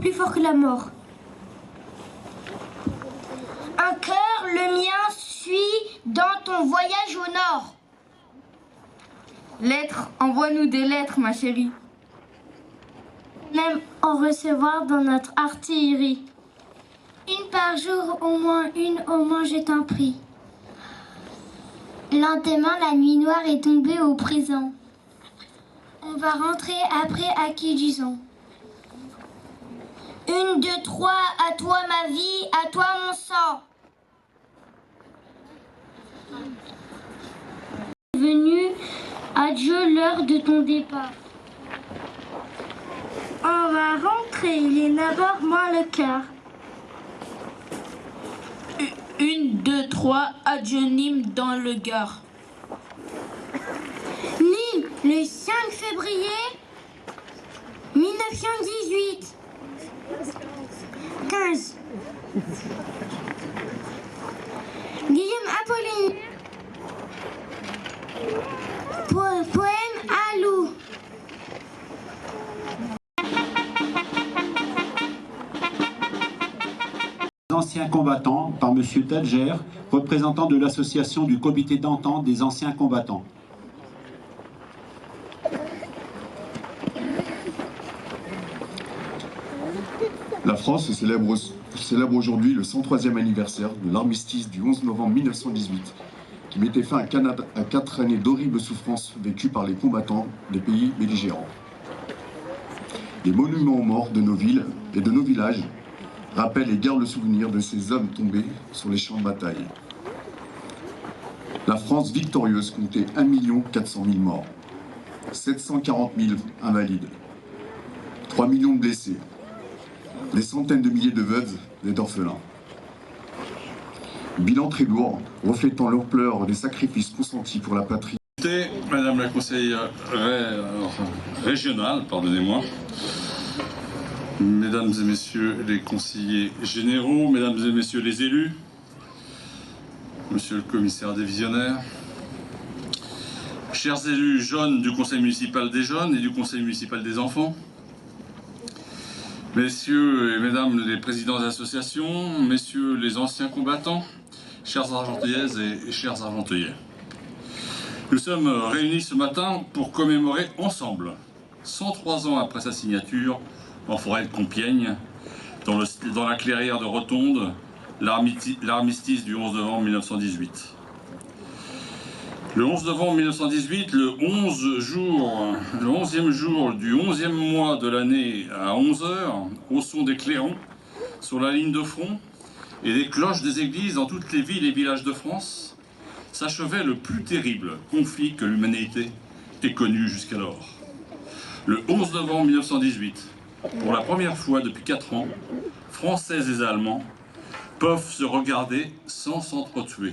plus fort que la mort. Un cœur, le mien, suit dans ton voyage au nord. Lettres, envoie-nous des lettres, ma chérie. On aime en recevoir dans notre artillerie. Une par jour, au moins, je t'en prie. Lentement, la nuit noire est tombée au présent. On va rentrer après à qui disons. 1, 2, 3, à toi ma vie, à toi mon sang. Venu, adieu l'heure de ton départ. On va rentrer, il est d'abord moi le cœur. 1, 2, 3, adieu Nîmes dans le Gard. Nîmes, le 5 février 1918. 15. Guillaume Apollinaire. Poème à loup. Anciens combattants par M. Tadjer, représentant de l'association du comité d'entente des anciens combattants. La France célèbre aujourd'hui le 103e anniversaire de l'armistice du 11 novembre 1918, qui mettait fin à 4 années d'horribles souffrances vécues par les combattants des pays belligérants. Les monuments aux morts de nos villes et de nos villages rappellent et gardent le souvenir de ces hommes tombés sur les champs de bataille. La France victorieuse comptait 1 400 000 morts, 740 000 invalides, 3 millions de blessés, des centaines de milliers de veuves et d'orphelins. Bilan très lourd, reflétant l'ampleur des sacrifices consentis pour la patrie. Madame la conseillère régionale, pardonnez-moi, Mesdames et Messieurs les conseillers généraux, Mesdames et Messieurs les élus, Monsieur le commissaire divisionnaire, chers élus jeunes du conseil municipal des jeunes et du conseil municipal des enfants, Messieurs et Mesdames les présidents d'associations, Messieurs les anciens combattants, chères Argenteuillaises et chers Argenteuillais. Nous sommes réunis ce matin pour commémorer ensemble, 103 ans après sa signature, en forêt de Compiègne, dans la clairière de Rotonde, l'armistice du 11 novembre 1918. Le 11 novembre 1918, le 11e jour du 11e mois de l'année à 11 h, au son des clairons, sur la ligne de front, et des cloches des églises dans toutes les villes et villages de France, s'achevait le plus terrible conflit que l'humanité ait connu jusqu'alors. Le 11 novembre 1918, pour la première fois depuis 4 ans, Français et Allemands peuvent se regarder sans s'entretuer.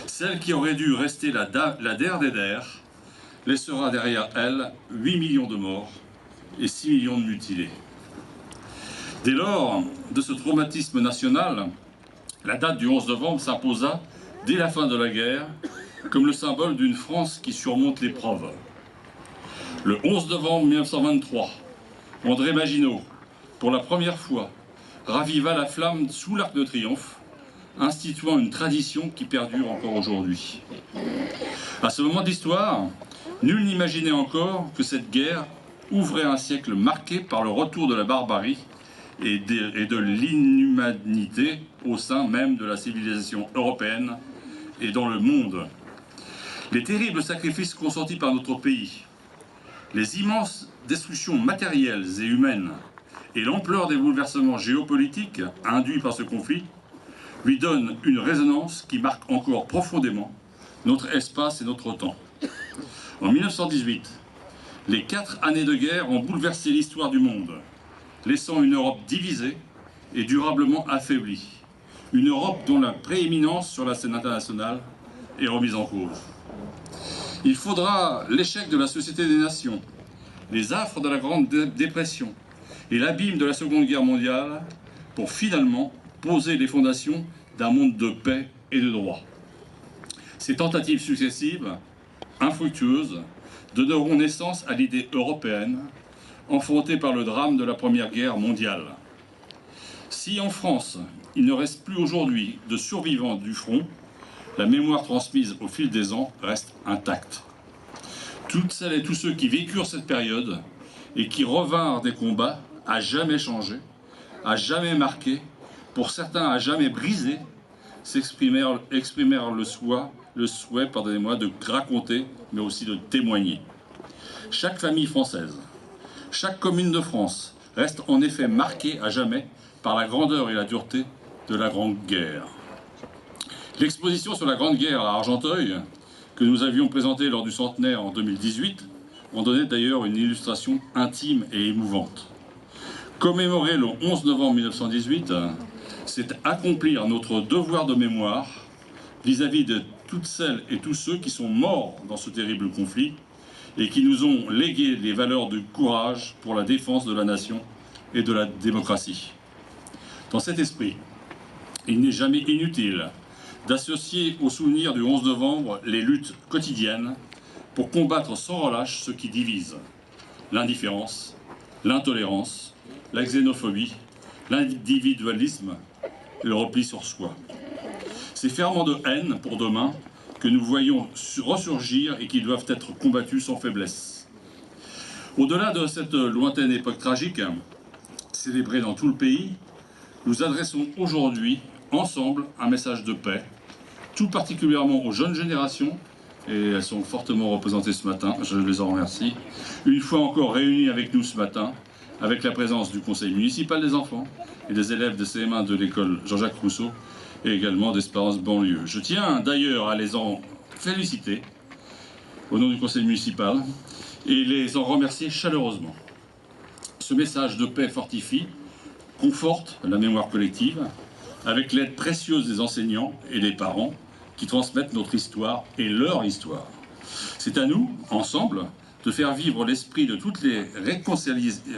Celle qui aurait dû rester la der des der laissera derrière elle 8 millions de morts et 6 millions de mutilés. Dès lors de ce traumatisme national, la date du 11 novembre s'imposa dès la fin de la guerre comme le symbole d'une France qui surmonte l'épreuve. Le 11 novembre 1923, André Maginot, pour la première fois, raviva la flamme sous l'Arc de Triomphe, instituant une tradition qui perdure encore aujourd'hui. À ce moment d'histoire, nul n'imaginait encore que cette guerre ouvrait un siècle marqué par le retour de la barbarie et de l'inhumanité au sein même de la civilisation européenne et dans le monde. Les terribles sacrifices consentis par notre pays, les immenses destructions matérielles et humaines et l'ampleur des bouleversements géopolitiques induits par ce conflit lui donnent une résonance qui marque encore profondément notre espace et notre temps. En 1918, les 4 années de guerre ont bouleversé l'histoire du monde, laissant une Europe divisée et durablement affaiblie. Une Europe dont la prééminence sur la scène internationale est remise en cause. Il faudra l'échec de la Société des Nations, les affres de la Grande Dépression et l'abîme de la Seconde Guerre mondiale pour finalement poser les fondations d'un monde de paix et de droit. Ces tentatives successives, infructueuses, donneront naissance à l'idée européenne enfantés par le drame de la Première Guerre mondiale. Si en France, il ne reste plus aujourd'hui de survivants du front, la mémoire transmise au fil des ans reste intacte. Toutes celles et tous ceux qui vécurent cette période et qui revinrent des combats à jamais changé, à jamais marqué, pour certains à jamais brisé, exprimèrent le souhait, de raconter, mais aussi de témoigner. Chaque famille française, chaque commune de France reste en effet marquée à jamais par la grandeur et la dureté de la Grande Guerre. L'exposition sur la Grande Guerre à Argenteuil, que nous avions présentée lors du centenaire en 2018, en donnait d'ailleurs une illustration intime et émouvante. Commémorer le 11 novembre 1918, c'est accomplir notre devoir de mémoire vis-à-vis de toutes celles et tous ceux qui sont morts dans ce terrible conflit et qui nous ont légué les valeurs de courage pour la défense de la nation et de la démocratie. Dans cet esprit, il n'est jamais inutile d'associer au souvenir du 11 novembre les luttes quotidiennes pour combattre sans relâche ce qui divise: l'indifférence, l'intolérance, la xénophobie, l'individualisme et le repli sur soi. Ces ferments de haine pour demain que nous voyons ressurgir et qui doivent être combattus sans faiblesse. Au-delà de cette lointaine époque tragique, célébrée dans tout le pays, nous adressons aujourd'hui, ensemble, un message de paix, tout particulièrement aux jeunes générations, et elles sont fortement représentées ce matin, je les en remercie, une fois encore réunies avec nous ce matin, avec la présence du conseil municipal des enfants et des élèves de CM1 de l'école Jean-Jacques Rousseau, et également d'Espérance banlieue. Je tiens d'ailleurs à les en féliciter au nom du conseil municipal et les en remercier chaleureusement. Ce message de paix fortifie, conforte la mémoire collective avec l'aide précieuse des enseignants et des parents qui transmettent notre histoire et leur histoire. C'est à nous, ensemble, de faire vivre l'esprit de toutes les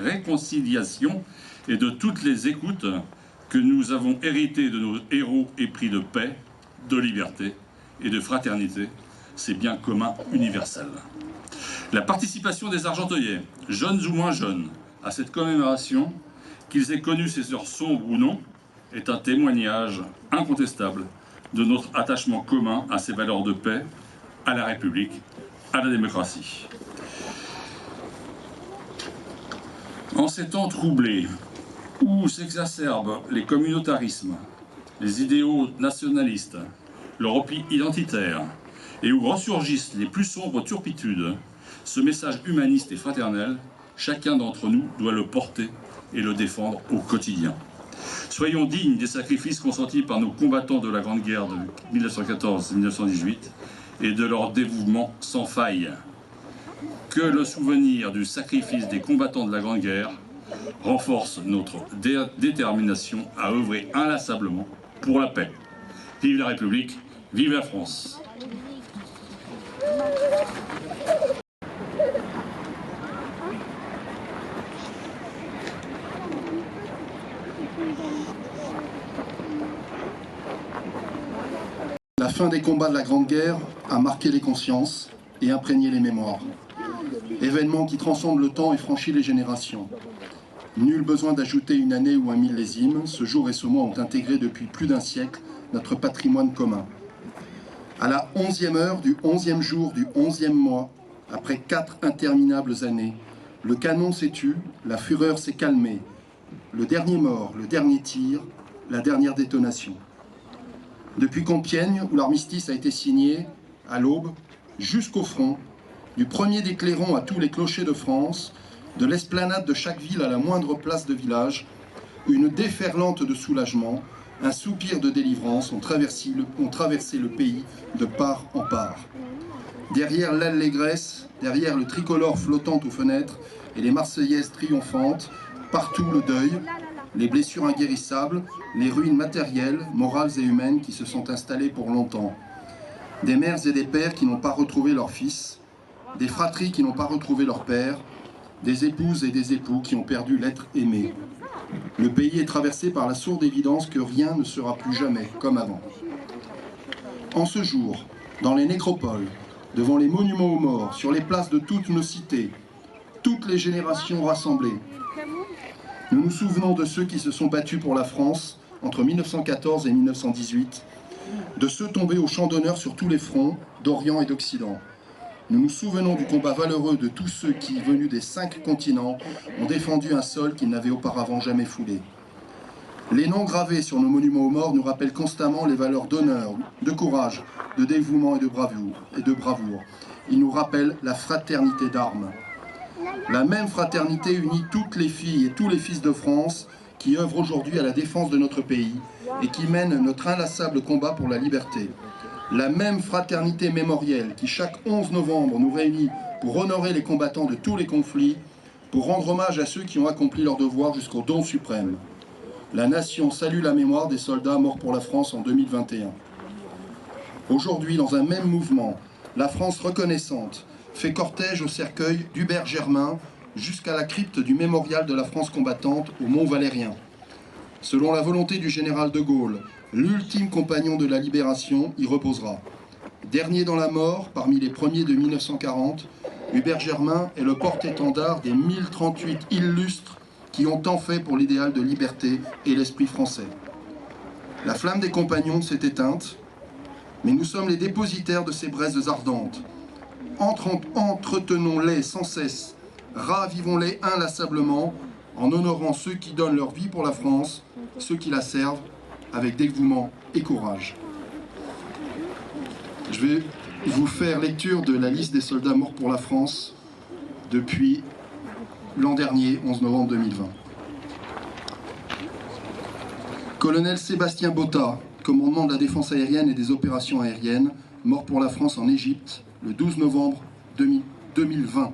réconciliations et de toutes les écoutes que nous avons hérité de nos héros épris de paix, de liberté et de fraternité, ces biens communs universels. La participation des Argenteuillais, jeunes ou moins jeunes, à cette commémoration, qu'ils aient connu ces heures sombres ou non, est un témoignage incontestable de notre attachement commun à ces valeurs de paix, à la République, à la démocratie. En ces temps troublés, où s'exacerbent les communautarismes, les idéaux nationalistes, le repli identitaire, et où ressurgissent les plus sombres turpitudes, ce message humaniste et fraternel, chacun d'entre nous doit le porter et le défendre au quotidien. Soyons dignes des sacrifices consentis par nos combattants de la Grande Guerre de 1914-1918 et de leur dévouement sans faille. Que le souvenir du sacrifice des combattants de la Grande Guerre renforce notre détermination à œuvrer inlassablement pour la paix. Vive la République, vive la France. La fin des combats de la Grande Guerre a marqué les consciences et imprégné les mémoires. Événement qui transcende le temps et franchit les générations. Nul besoin d'ajouter une année ou un millésime, ce jour et ce mois ont intégré depuis plus d'un siècle notre patrimoine commun. À la 11e heure du 11e jour du 11e mois, après 4 interminables années, le canon s'est tu, la fureur s'est calmée. Le dernier mort, le dernier tir, la dernière détonation. Depuis Compiègne, où l'armistice a été signé, à l'aube, jusqu'au front, du premier des clairons à tous les clochers de France, de l'esplanade de chaque ville à la moindre place de village, une déferlante de soulagement, un soupir de délivrance ont traversé le pays de part en part. Derrière l'allégresse, derrière le tricolore flottant aux fenêtres et les Marseillaises triomphantes, partout le deuil, les blessures inguérissables, les ruines matérielles, morales et humaines qui se sont installées pour longtemps. Des mères et des pères qui n'ont pas retrouvé leurs fils, des fratries qui n'ont pas retrouvé leur père, des épouses et des époux qui ont perdu l'être aimé. Le pays est traversé par la sourde évidence que rien ne sera plus jamais comme avant. En ce jour, dans les nécropoles, devant les monuments aux morts, sur les places de toutes nos cités, toutes les générations rassemblées. Nous nous souvenons de ceux qui se sont battus pour la France entre 1914 et 1918, de ceux tombés au champ d'honneur sur tous les fronts, d'Orient et d'Occident. Nous nous souvenons du combat valeureux de tous ceux qui, venus des 5 continents, ont défendu un sol qu'ils n'avaient auparavant jamais foulé. Les noms gravés sur nos monuments aux morts nous rappellent constamment les valeurs d'honneur, de courage, de dévouement et de bravoure. Ils nous rappellent la fraternité d'armes. La même fraternité unit toutes les filles et tous les fils de France qui œuvrent aujourd'hui à la défense de notre pays et qui mènent notre inlassable combat pour la liberté. La même fraternité mémorielle qui chaque 11 novembre nous réunit pour honorer les combattants de tous les conflits, pour rendre hommage à ceux qui ont accompli leur devoir jusqu'au don suprême. La nation salue la mémoire des soldats morts pour la France en 2021. Aujourd'hui, dans un même mouvement, la France reconnaissante fait cortège au cercueil d'Hubert Germain jusqu'à la crypte du mémorial de la France combattante au Mont-Valérien. Selon la volonté du général de Gaulle, l'ultime compagnon de la libération y reposera. Dernier dans la mort, parmi les premiers de 1940, Hubert Germain est le porte-étendard des 1038 illustres qui ont tant fait pour l'idéal de liberté et l'esprit français. La flamme des compagnons s'est éteinte, mais nous sommes les dépositaires de ces braises ardentes. Entretenons-les sans cesse, ravivons-les inlassablement, en honorant ceux qui donnent leur vie pour la France, ceux qui la servent avec dévouement et courage. Je vais vous faire lecture de la liste des soldats morts pour la France depuis l'an dernier, 11 novembre 2020. Colonel Sébastien Botta, commandement de la défense aérienne et des opérations aériennes, mort pour la France en Égypte, le 12 novembre 2020.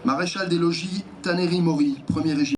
Maréchal des logis Taneri Mori, 1er régiment.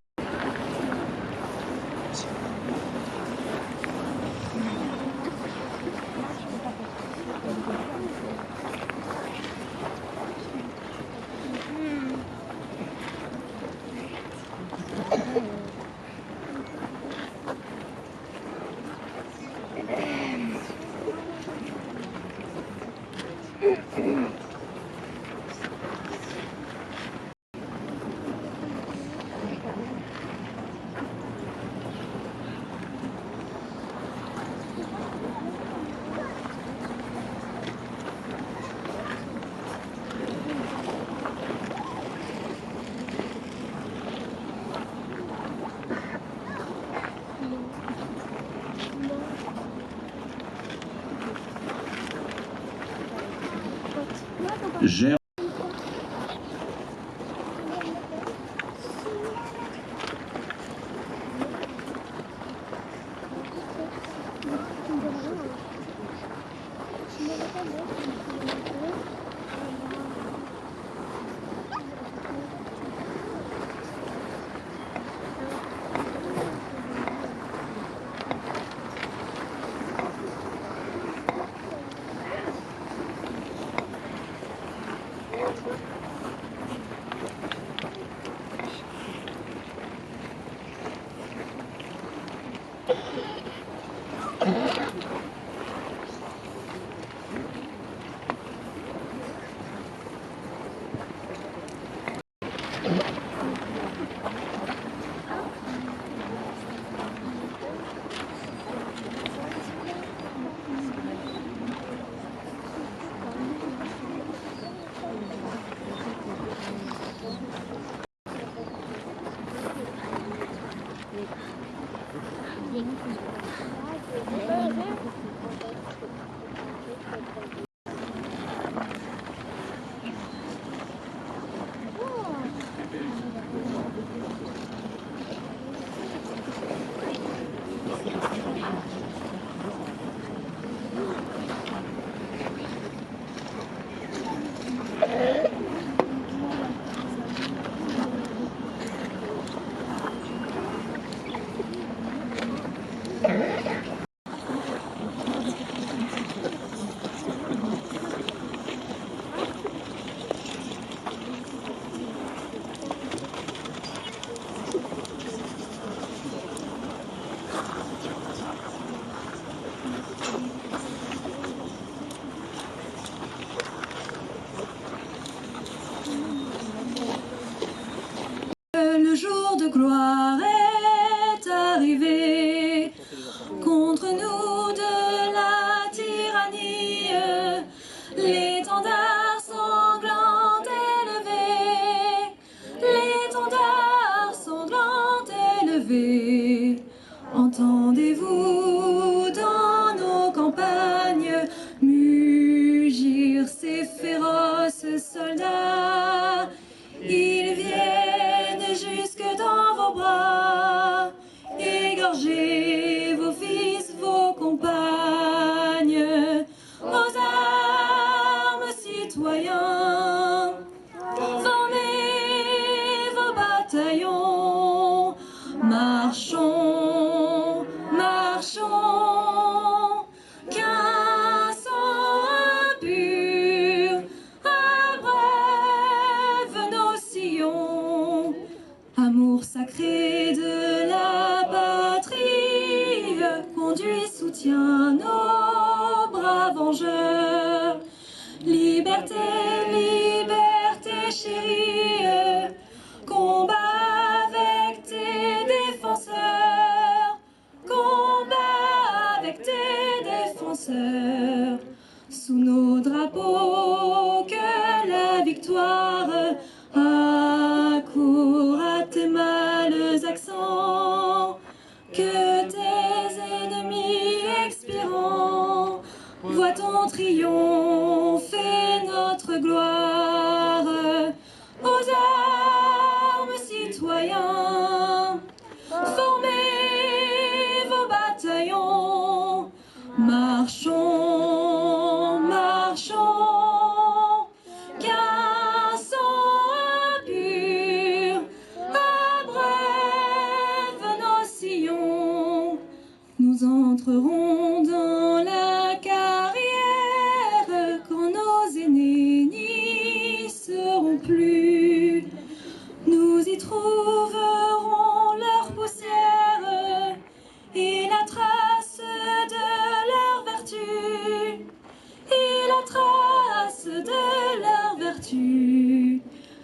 Gère. soldats, ils viennent jusque dans vos bras, égorger vos fils, vos compagnes. Aux armes, citoyens, formez vos bataillons, marchons, marchons, qu'un sang impur abreuve nos sillons. Amour sacré de la patrie, conduit, soutient nos braves vengeurs. Liberté, liberté chérie, combat avec tes défenseurs, combat avec tes défenseurs. Sous nos drapeaux, que la victoire accourt à tes mâles accents, que tes ennemis expirants voient ton triomphe et notre gloire. Aux armes, citoyens, formez vos bataillons, marchons, marchons, qu'un sang impur abreuve nos sillons. Nous entrerons dans la carrière quand nos aînés n'y seront plus. Nous y trouverons leur poussière et la trace de leur vertu, et la trace de leur vertu.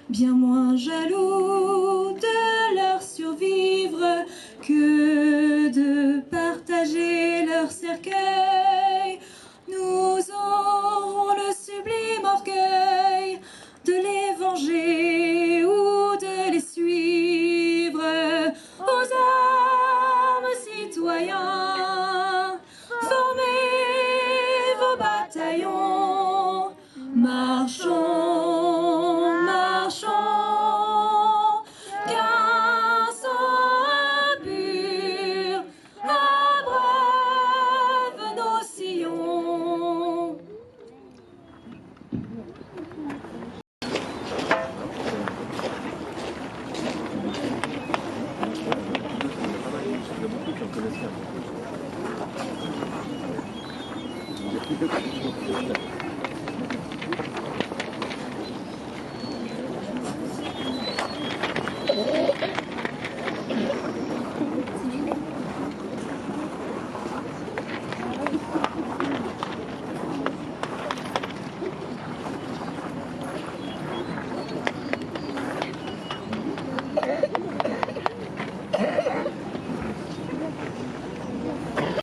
Bien moins jaloux de leur survivre que de partager leur cercueil. Nous aurons le sublime orgueil de les venger ou de les suivre. Aux armes, citoyens, formez vos bataillons, marchons, marchons, qu'un sang impur abreuve nos sillons.